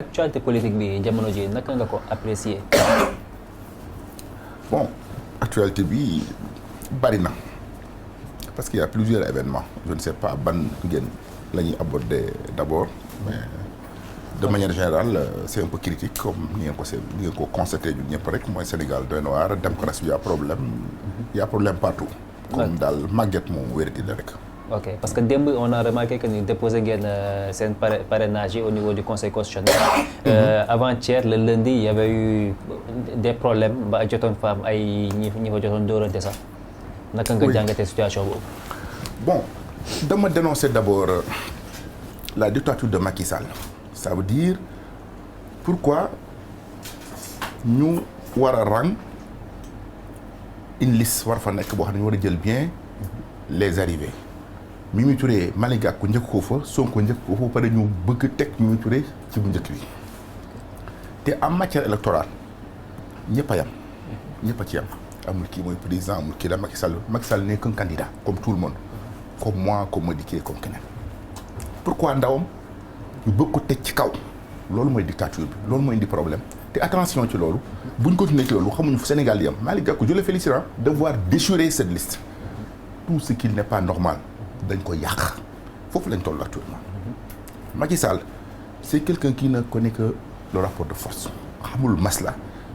actualité politique bi jamono ji naka nga ko apprécier. Bon, actualité bi bari na parce qu'il y a plusieurs événements je ne sais pas ban ngeen la ñuy aborder d'abord mais de manière générale c'est un peu critique comme ni ngeen ko constaté ñun ñëpp rek mooy Sénégal doy na waar démocratie bi y a problème partout. comme daal màgget moom wérati la rek. ok parce que démb on a remarqué que ni déposé ngeen seen parrainage au niveau du conseil constitutionnel. Avant-hier le lundi il y avait eu des problèmes ba jotoon fa am ay ñi fa jotoon dóorante sax. naka nga jàngatee situation boobu. bon dama dénoncer d'abord la dictature de Macky Sall. ça veut dire pourquoi ñu war a rang une liste war fa nekk boo xam ne ñu war a jël bien les arrivées. Mimi Touré Malick Gakou njëkk ko fa Sonko njëkk ko fa pare ñu bëgg teg Mimi Touré ci bu njëkk bi te en matière électorale ñëpp a yam ñëpp a ci yam amul kii mooy président amul kii la Macky Sall n'est qu'un candidat comme tout le monde comme moi comme Madické comme keneen pourquoi ndawam ñu bëgg ko teg ci kaw loolu mooy dictature bi loolu mooy indi problème te attention ci loolu buñ continuer ci loolu xamuñu fu Sénégal di yam Malick Gakou je le félicite de voir déchirer cette liste tout ce qui n'est pas normal dañ ko yàq foofu lañ toll actuellement Macky Sall c'est quelqu'un qui ne connaît que le rapport de force xamul masla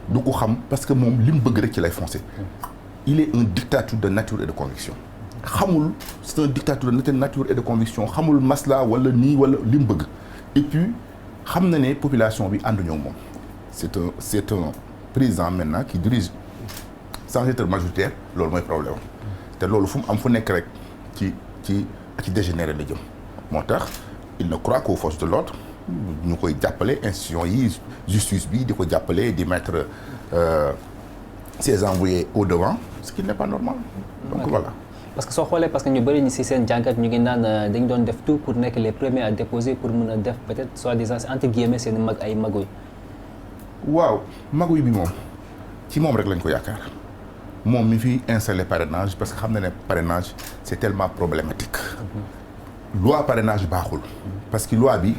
du ko xam parce que moom li mu bëgg rek ci lay foncer il est un dictature de nature et de conviction xamul c'est un dictature de nature et de conviction xamul masla wala nii wala li mu bëgg et puis xam na ne population bi ànduñoo moom c'est un président maintenant qui dirige sans être majoritaire loolu mooy problème te loolu fu mu am fu nekk rek ci dégénéré la jëm moo tax il ne croit qu'aux forces de l'ordre ñu koy jàppale institution yi justice bi di ko jàppale di mettre ses envoyés au devant ce qui n'est pas normal donc okay. Voilà parce que soo xoolee parce que ñu bëri ñi ci seen jàngat ñu ngi naan dañu doon def tout pour nekk les premiers à déposer pour mën a def peut-être soi-disant entre guillemets seen mag ay maguy waaw maguy bi moom ci moom rek lañ ko yaakaar moom mi fi installé parrainage parce que xam na ne parrainage c'est tellement problématique loi parrainage baaxul parce que loi bi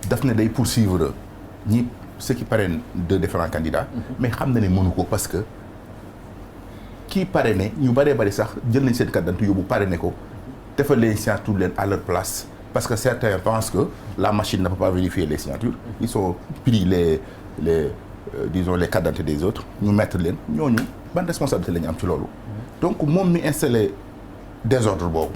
daf ne day poursuivre ñi ceux qui parrainent de différents candidats mais xam na ne mënu ko parce que kii parrainé ñu bëree bëri sax jël nañ seen carte d'identité yóbbu parrainé ko defal leen signature leen à leur place parce que certains pensent que la machine ne peut pas vérifier les signatures ils ont pris disons les cartes d'identité des autres ñu mettre leen ñooñu ban responsabilité la ñu am ci loolu donc moom mi installé désordre boobu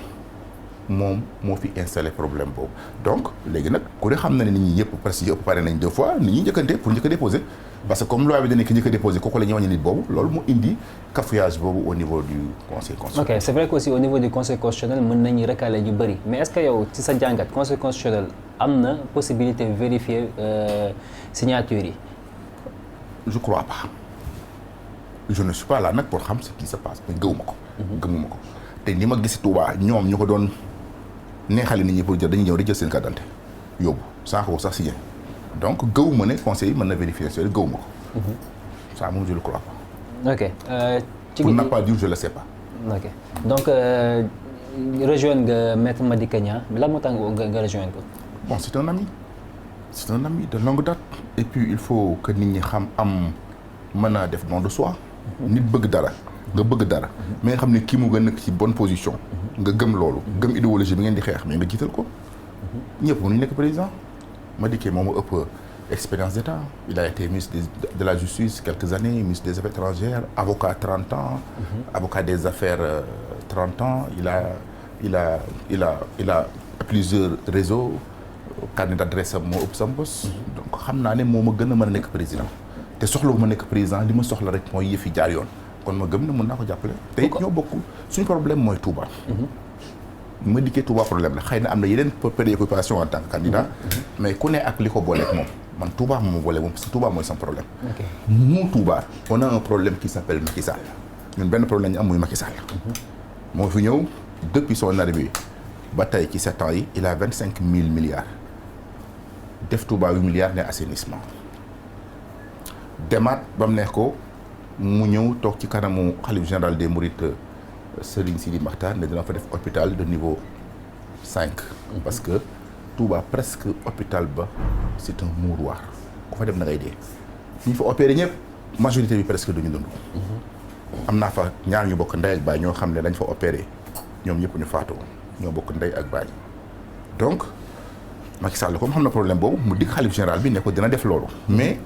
moom moo fi installé problème boobu donc léegi nag ku ne xam na ne nit ñi yëpp presque yëpp pare nañ 2 fois nit ñi njëkkante pour njëkk a déposer parce que comme loi bi dañu ki njëkk a déposer kooku la ñuy wàññi nit boobu loolu moo indi cafouillage boobu au niveau du conseil constitutionnel. ok c'est vrai que aussi au niveau du conseil constitutionnel mën nañu recaler ñu bëri mais est-ce que yow ci sa jàngat conseil constitutionnel am na possibilité vérifier signature yi. je crois pas je ne suis pas là nag pour xam ce qui se passe mais gëwuma ko. gëmuma ko te ni ma gis Touba ñoom ñu ko doon neexali nit ñi pour jël dañuy ñëw di jël seen carte d'identité yóbbu sans ko sax signé donc gëwuma ne conseil mën na vérifier ça gëwuma ko. ça moom je le crois pas. ok. pour ne pas dire je le sais pas. ok donc rejoindre nga maître Madické Niang lan moo tax nga rejoindre ko. bon c'est un ami de longue date et puis il faut que nit ñi xam am mën a def don de soi. nit bëgg dara nga bëgg dara mais nga xam ne kii mu nga nekk ci bonne position nga gëm loolu gëm idéologie bi ngeen di xeex mais nga jiital ko ñëpp mënuñu nekk président Madické moom moo ëpp expérience d'état il a été ministre de la justice quelques années ministre des affaires étrangères avocat 30 ans avocat des affaires 30 ans il a plusieurs réseaux carnet d'adresse am moo ëpp sam bos donc xam naa ne moo ma gën a mën a nekk président te soxla ma nekk président li ma soxla rek mooy yëfi jaar yoon kon ma gëm ne mën naa ko jàppale te it ñoo bokk suñu problème mooy Touba Madické Touba problème la xëy na am na yeneen préoccupation en tant que candidat mais ku ne ak li ko booleeg moom man Touba moom boole moom parce que Touba mooy sama problème nous Touba on a un problème qui s'appelle Macky Sall ñun benn problème ñu am muy Macky Sall moo fi ñëw depuis son arrivée ba tey ci 7 ans yi il a 25 000 milliards def Touba 8 milliards ne assainissement demaat ba mu neex ko mu ñëw toog ci kanamu xalif général des Mourides Serigne Sidi Makhtar ne dina fa def hôpital de niveau 5. parce que Touba presque hôpital ba c'est un mouroir ku fa dem na ngay dee. ñi fa opéré ñëpp majorité bi presque duñu dund. am naa fa ñaar ñu bokk ndey ak baay ñoo xam ne dañ fa opéré ñoom ñëpp ñu faatoo ñoo bokk ndey ak baay donc Macky Sall comme xam na problème boobu mu dig xalif général bi ne ko dina def loolu. mais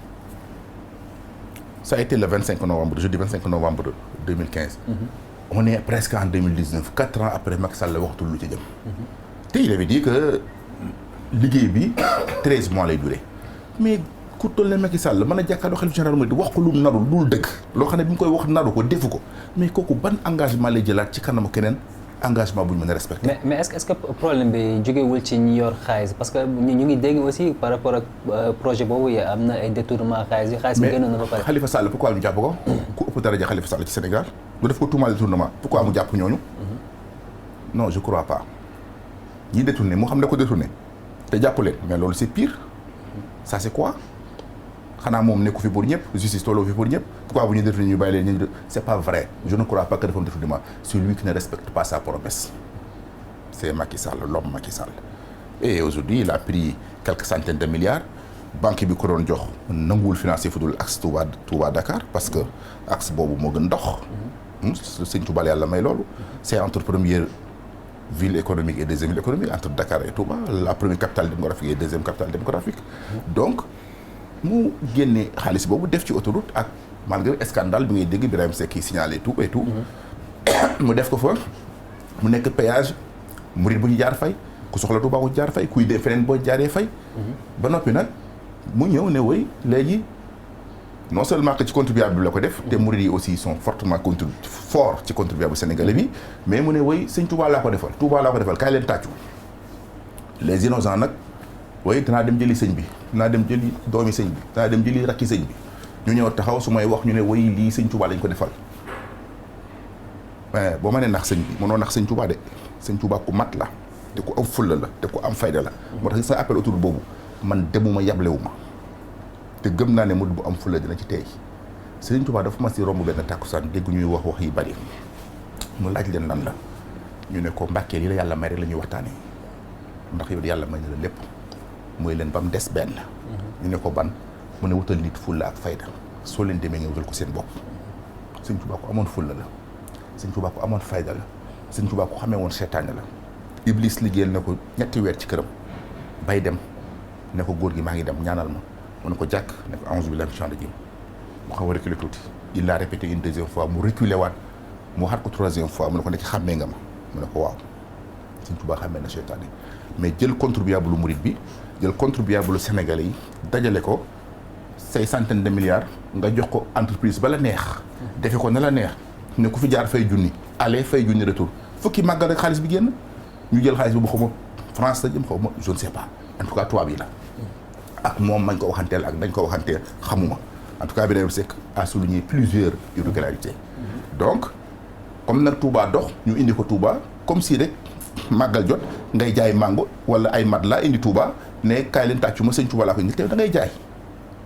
ça a été le 25 novembre jeudi 25 novembre 2015. On est presque en 2019 4 ans après Macky Sall waxtul lu ci jëm. te il avait dit que liggéey bi 13 mois lay durer mais ku toll ne Macky Sall mën a jàkkaarloo xalifa général mooy di wax ko lu naru dul dëgg loo xam ne bi mu koy wax naru ko defu ko mais kooku ban engagement lay jëlaat ci kanamu keneen engagement bu ñu mën a respecté. mais est-ce que problème bi jógewul ci ñi yor xaalis parce que ñu ngi dégg aussi par rapport ak projet boobu yi am na ay détournement xaalis bi gënoon na ba pare. Khalifa Sall pourquoi ñu jàpp ko. ku ëpp daraja Khalifa Sall ci Sénégal lu def ko tuumaal détournement pourquoi mu jàpp ñooñu. non je crois pas ñi détourné moo xam ne ko détourné te jàpp leen mais loolu c'est pire ça c'est quoi. xanaa moom nekku fi pour ñëpp justice tolloo fi pour ñëpp pourquoi bu ñu détourné ñu bàyyi leen ñu c'est pas vrai je ne crois pas que dafa am détournement c'est lui qui ne respecte pas sa promesse c'est Macky Sall l'homme Macky Sall et aujourd'hui il a pris quelques centaines de milliards banque bi ko doon jox nanguwul financer fu dul axe Touba Dakar parce que axe boobu moo gën ndox Sëñ Touba yàlla may loolu c'est entre première ville économique et deuxième ville économique entre Dakar et Touba la première capitale démographique et deuxième capitale démographique donc mu génne xaalis boobu def ci autoroute ak malgré scandale bi ngay dégg Birahim Seck yi signalé tout et tout mu def ko fa mu nekk péage murid bu ñu jaar fay ku soxla Touba ko jaar fay kuy dee feneen boo jaaree fay ba noppi nag mu ñëw ne woy léegi non seulement que ci contribuable bi la ko def te murid yi aussi sont fortement fort ci contribuable sénégalais bi mais mu ne woy sëñ Touba laa ko defal kaay leen tàccu les innocents nag waaye danaa dem jëli sëñ bi danaa dem jëli doomi sëñ bi danaa dem jëli rakki sëñ bi ñu ñëw taxaw su may wax ñu ne way lii sëñ Touba lañ ko defal mais boo ma nee nax sëñ bi mënoo nax sëñ Touba de sëñ Touba ku mat la te ku am fulla la te ku am fayda la moo tax sa appel autour boobu man demuma yablewuma te gëm naa ne mu bu am fulla dina ci teey sëñ Touba dafa ma si romb benn tàkkusaan dégg ñuy wax yi bari mu laaj leen lan la ñu ne ko Mbàkke lii la yàlla may rek la ñuy waxtaanee ndax yow yàlla may na la lépp mooy leen ba mu des benn ñu ne ko ban mu ne wutal nit fulla ak fayda soo leen demee nga wutal ko seen bopp sëñ Touba ko amoon fulla la sëñ Touba ko amoon fayda la sëñ Touba ko xamee woon seetaane la Iblis liggéeyal na ko 2 weer ci këram bay dem ne ko góor gi maa ngi dem ñaanal ma mu ne ko jàkk ne ko a'uuzu billaahi mina shaytaani rajiim mu xaw a reculer tuuti il l'a répété une 2e fois mu reculer waat mu waxaat ko 3e fois mu ne ko nekk xàmmee nga ma mu ne ko waaw sëñ Touba xàmmee na seetaane mais jël contribuable murid bi jël contribuable sénégalais yi dajale ko say centaines de milliards nga jox ko entreprise ba la neex defe ko na la neex ne ku fi jaar fay junni aller fay junni retour fukki màggal rek xaalis bi génn ñu jël xaalis bi bu xaw ma France la jëm xaw ma je ne sais pas en tout cas tubaab yi la ak moom mañ ko waxanteel ak dañ ko waxanteel xamuma en tout cas Birahim Seck a souligné plusieurs irrégularités donc comme nag Touba dox ñu indi ko Touba comme si rek màggal jot ngay jaay mango wala ay mat laa indi Touba ne kaay leen tàccu ma sëñ Touba laa ko indi te da ngay jaay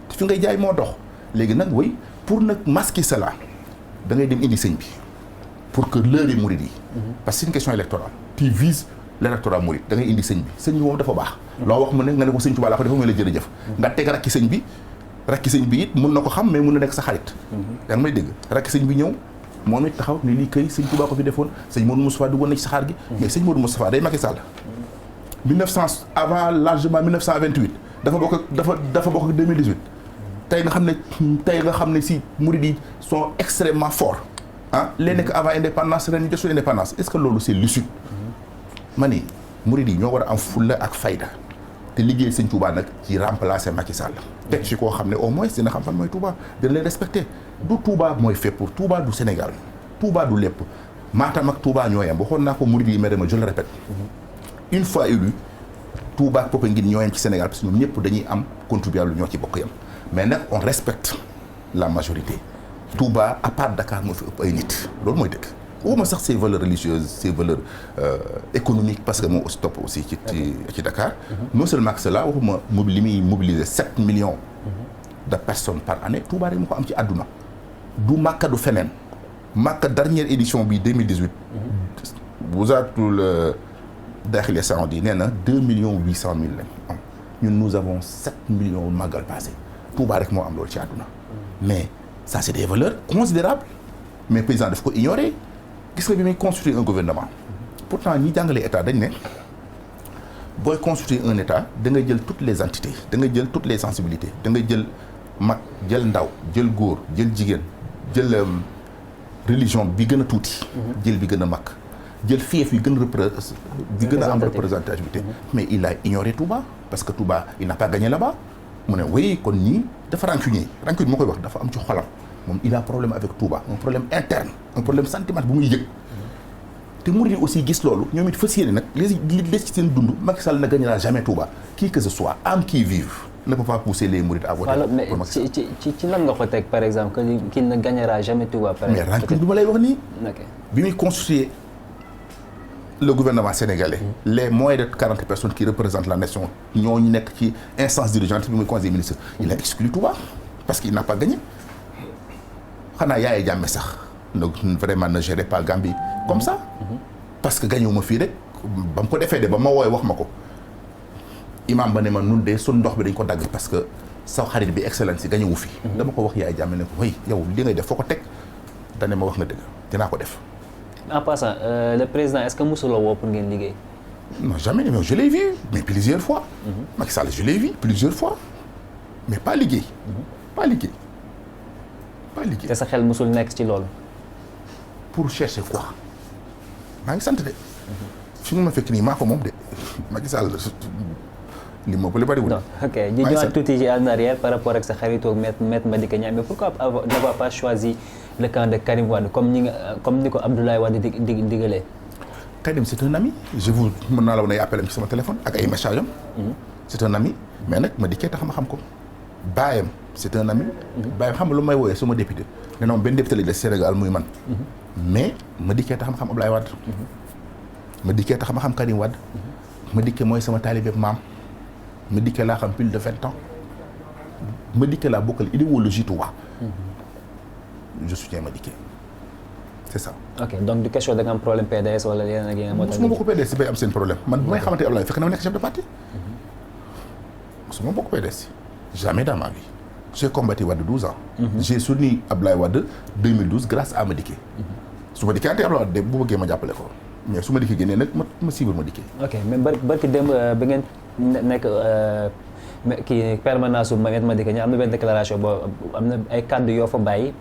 te fi ngay jaay moo dox léegi nag way pour nag masquer cela da ngay dem indi sëñ bi pour que l'heure yi murid yi parce que c'est une question électorale tu vises l'électorat murid da ngay indi sëñ bi moom dafa baax loo wax mu ne nga ne ko sëñ Touba laa ko dafa mooy la jërëjëf nga teg rakki sëñ bi it mun na ko xam mais mun na nekk sa xarit yaa ngi may dégg rakki sëñ bi ñëw moom it taxaw ni lii kay sëñ Touba ko fi defoon sëñ Modou Moustapha duggoon na ci saxaar gi mais sëñ Modou Moustapha day Macky Sall 1900 avant largement 1928 dafa bokk ak 2018 tey nga xam ne si murid yi sont extrêmement forts léegi nekk avant indépendance ren ñu jot suñu indépendance est-ce que loolu c'est lucide ma ni murid yi ñoo war a am fulla ak fayda te liggéey sëñ Touba nag ci remplacer Macky Sall teg ci koo xam ne au moins dina xam fan mooy Touba dina leen respecter du Touba mooy fépp pour Touba du Sénégal Touba du lépp Matam ak Touba ñoo yem waxoon naa ko murid yi mere ma je le répète une fois élu Touba ak Popenguine ñoo yem ci Sénégal parce que ñoom ñëpp dañuy am contribuable ñoo ci bokk yam mais nag on respecte la majorité Touba à part Dakar moo fi ëpp ay nit loolu mooy dëkk waxuma sax ses valeurs religieuses ses valeurs économiques parce que moo aussi topp aussi ci Dakar non seulement que cela waxuma li muy mobiliser 7 millions de personnes par année Touba rek mu ko am ci àdduna du Makka du feneen Makka dernière édition bi 2018 Wuzaratul Dakhiliya Saoudi nee na 2 800 000 lañ am ñun nous avons 7 millions màggal passé Touba rek moo am loolu ci àdduna mais ça c'est des valeurs considérables mais président daf ko ignorer gis nga bi muy construire un gouvernement pourtant ñi jàngale état dañ ne booy construire un état da nga jël toutes les entités da nga jël toutes les sensibilités da nga jël mag jël ndaw jël góor jël jigéen jël religion bi gën a tuuti jël bi gën a mag jël fief yi gën a am représentativité mais il a ignoré Touba parce que Touba il n'a pas gagné là-bas mu ne oui kon ñii dafa rancunier moo koy wax dafa am ci xolam moom il a problème avec Touba un problème interne un problème sentimental bu muy yëg te murid yi aussi gis loolu ñoom it fas yéene nag li des ci seen dund Macky Sall ne gagnera jamais Touba qui que ce soit âme qui vive ne peut pas pousser les mourides à voter pour Macky Sall. ci lan nga ko teg par exemple qu'il ne gagnera jamais Touba. mais rancune bi ma lay wax nii. bi muy constituer le gouvernement sénégalais. Les moins de 40 personnes qui représentent la nation ñooñu nekk ci instance dirigeante bi muy conseil des ministres. il a exclu Touba parce qu'il n'a pas gagné xanaa Yaya Jammeh sax vraiment ne gérait pas Gambie comme ça. parce que gagné wu ma fii rek ba mu ko defee de ba ma wooy wax ma ko imam ba ne ma nun de sun ndox bi dañ ko dagg parce que sa xarit bi excellence yi gagné wu fi. dama ko wax Yaya Jammeh ne ko oui yow li ngay def foo ko teg dane ma wax nga dëgg dinaa ko def. En passant, le président, est-ce que Moussa l'a pour gagner ligue? Non, jamais, mais je l'ai vu, mais plusieurs fois. Macky Sall, je l'ai vu plusieurs fois, mais pas ligué. Pas ligué. Pas ligué. C'est ça que Moussa next ci loolu. Pour chercher quoi? maa ngi sant de. fi mu ma fekk nii maa ko moom de Macky Sall li ma bële bariwul. ok ñu ñëwaat tuuti ci en arrière par rapport ak sa xaritoo Maître Madické Niang mais pourquoi n'avoir pas choisi le camp de Karim Wade comme ni ko Abdoulaye Wade digalee. Karim c'est un ami mën naa la woon ay appel am ci sama téléphone ak ay message am. c'est un ami mais nag Madické tax ma xam ko. baayam c'est un ami. baayam xam nga lu may wooyee suma député. nee na moom benn député la des Sénégal muy man. mais Madické tax ma xam Abdoulaye Wade. Madické tax ma xam Karim Wade. Madické mooy sama taalibe maam. Madické laa xam plus de 20 ans. Madické laa bokkal idéologie Touba. je soutiens Madické c'est ça. ok donc du question da nga am problème PDS wala yeneen ak yeneen. moo tax su ma bokk PDS bay am seen problème man bu may xamante Abdoulaye fekk na ma nekk chef de parti. su ma bokk PDS jamais dans ma vie. j'ai combattu Wade 12 ans. j'ai soutenu Abdoulaye Wade 2012 grâce à Madické. su Madické ante Abdoulaye Wade bu bëggee ma jàppale ko mais su Madické génnee nag ma suivre Madické. ok mais barki démb ba ngeen nekk kii permanence su Maître Madické Niang am na benn déclaration boo am na ay kàddu yoo fa bàyyi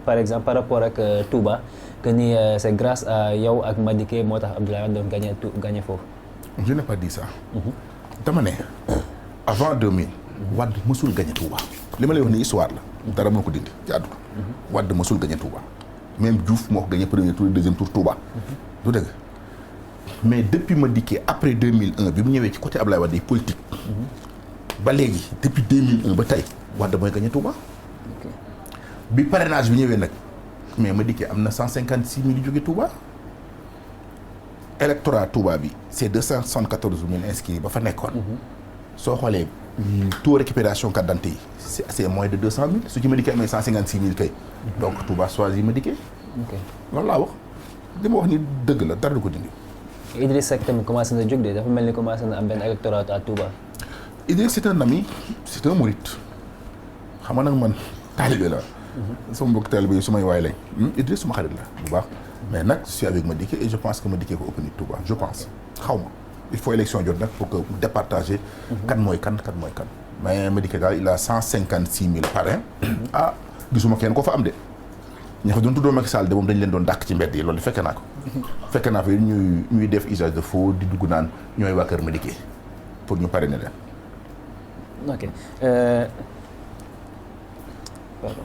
par exemple par rapport ak Touba que ni c'est grâce à yow ak Madické moo tax Abdoulaye Wade doon gagné foofu. je n'ai pas dit ça. dama ne avant 2000. Wade mësul gagné Touba. li ma lay wax ni histoire la. dara moo ko dindi ci àdduna. Wade mësul gagné Touba. même Diouf moo ko gagné premier tour deuxième tour Touba. du dëgg mais depuis Madické après 2001 bi mu ñëwee ci côté Abdoulaye Wade politique. ba léegi depuis 2001 ba tey Wade mooy gagné Touba. bi parrainage bi ñëwee nag mais Madické am na 156 000 yu jóge Touba. électorat Touba bi c'est 274 000 inscrits ba fa nekkoon. soo xoolee taux récupération carte d'identité yi c'est moins de 200 000 su ci Madické amee 156 000 kay. donc Touba choisit Madické. ok loolu laa wax li ma wax ni dëgg la dara du ko dindi. Idriss Seck tamit commencé na jóg de dafa mel ni commencé na am benn électorat à Touba. Idriss c'est un ami c'est un mouride xam nga nag man taalibe la. sama mbokk taalibe yi su may waay lañ. Idriss suma xarit la bu baax. mais nag je suis avec Madické et je pense que Madické ko ëpp nit Touba je pense xaw ma il faut élection jot nag pour que départager. kan mooy kan mais Madické daal il a 156 000 parrains. ah gisuma kenn ko fa am de. ña fa doon tuddoo Macky Sall de moom dañ leen doon dàq ci mbedd yi loolu fekke naa ko. fekke naa fa ñuy def usage de faux di dugg naan ñooy waa kër Madické pour ñu parrainer leen. ok pardon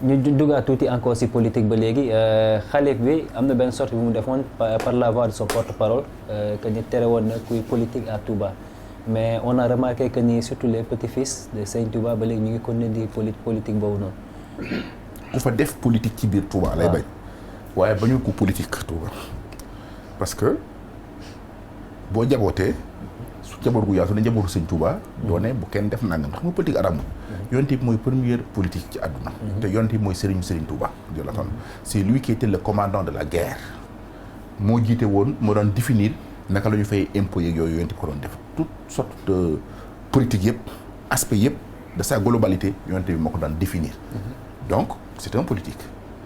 ñu duggaat tuuti encore ci politique ba léegi xalif bi am na benn sortie bu mu defoon par la voix de son porte-parole que ñu tere woon na kuy politique à Touba mais on a remarqué que ni surtout les petits-fils de Sëñ Touba ba léegi ñu ngi continuer di politique boobu noonu. ku fa def politique ci biir Touba lay bañ. waaye bañu ko politique Touba parce que boo jabootee jaboot gu yaatu ne njabootu sëñ Touba doone bu kenn def nangam xam nga politique aramul yonent bi mooy première politique ci àdduna te yonent bi mooy Serigne Touba jolatan c'est lui qui était le commandant de la guerre moo jiite woon moo doon définir naka la ñu fay impôt yeeg yooyu yonent bi ko doon def toute sorte de politique yëpp aspect yëpp de sa globalité yonent bi moo ko daan définir donc c'est un politique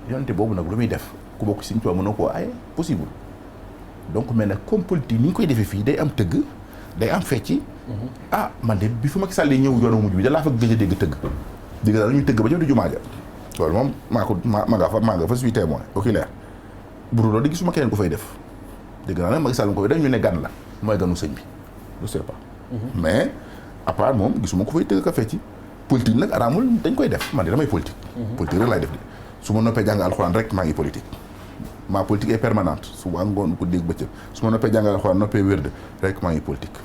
yonent boobu nag lu muy def ku bokk Serigne Touba mënoo koo aaye possible donc mais nag comme politique ni ñu koy defee fii day am tëgg day am fecci man de bi fu Macky Sall ñëw yoonu mujj bi da laa fa gëj a dégg tëgg dégg daal ñuy tëgg ba jëm di jumaa ja loolu moom maa nga fa suis témoin oculaire bu dul loolu di gisuma keneen ko fay def dégg naa nag Macky Sall ko fay def ñu ne gan la mooy ganu sëñ bi je sais pas mais à part moom gisuma ko fay tëgg ka fecci politique nag araamul dañ koy def man de damay politique politique rek laay def de su ma noppee jàng alxuraan rek maa ngi politique ma politique est permanente suba ngoon ko dégg bëccëg su ma noppee jàng alxuraan noppee wérde rek maa ngi politique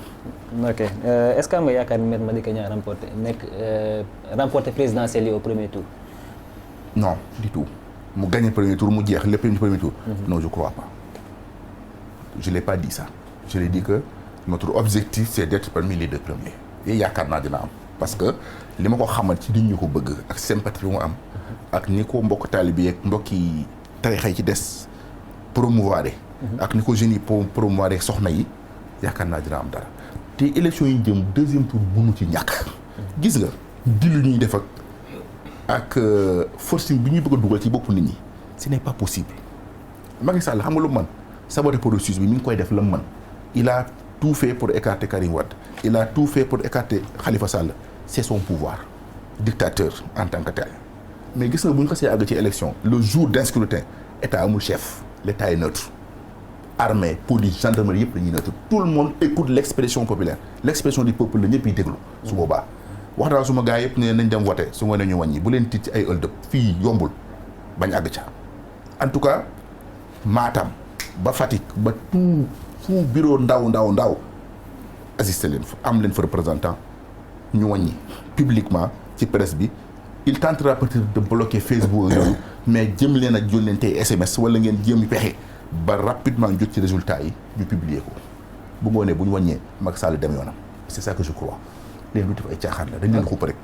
ok est-ce que am nga yaakaar ni Me Madické Niang remporté présidentielle yi au premier tour non du tout mu gagné premier tour mu jeex lépp ci premier tour non je crois pas je l'ai pas dit ça je l'ai dit que notre objectif c'est d'être parmi les deux premiers et yaakaar naa dina am parce que li ma ko xamal ci nit ñu ko bëgg ak sympathie bi mu am ak ni ko mbokk taalibe yi ak mbokki tarixa yi ci des promouvoir ak ni ko jeunes yi promouvoir soxna yi yaakaar naa dina am dara te élection yi jëm deuxième tour bunu ci ñàkk gis nga di lu ñuy def ak forcing bi ñuy bëgg a dugal ci bopp nit ñi ce n'est pas possible Macky Sall xam nga lu man saboter processus bi mi ngi koy def la man il a tout fait pour écarter Karim Wade il a tout fait pour écarter Khalifa Sall c'est son pouvoir dictateur en tant que tel mais gis nga bu ñu xasee àgg ci élection le jour d'un scrutin état amul chef l'état est neutre armée police gendarmerie yëpp dañuy neutre tout le monde écoute l'expression populaire l'expression du peuple la ñëpp yi déglu su boobaa wax daal suma gars yëpp ne nañ dem voter su ma ne ñu wàññi bu leen tiit ci ay ëldëb fii yombul bañ àgg ca en tout cas Matam ba Fatick ba tout fu bureau ndaw assisté leen fa am leen fa représentant ñu wàññi publiquement ci presse bi il tentera peut-être de bloquer Facebook yooyu mais jëm leen ak yónnente SMS wala ngeen jéem pexe ba rapidement jot ci résultat yi ñu publier ko bu ngoonee bu ñu wàññee Macky Sall dem yoonam c'est ça que je crois léegi lu def ay caaxaan la dañ leen xupp rek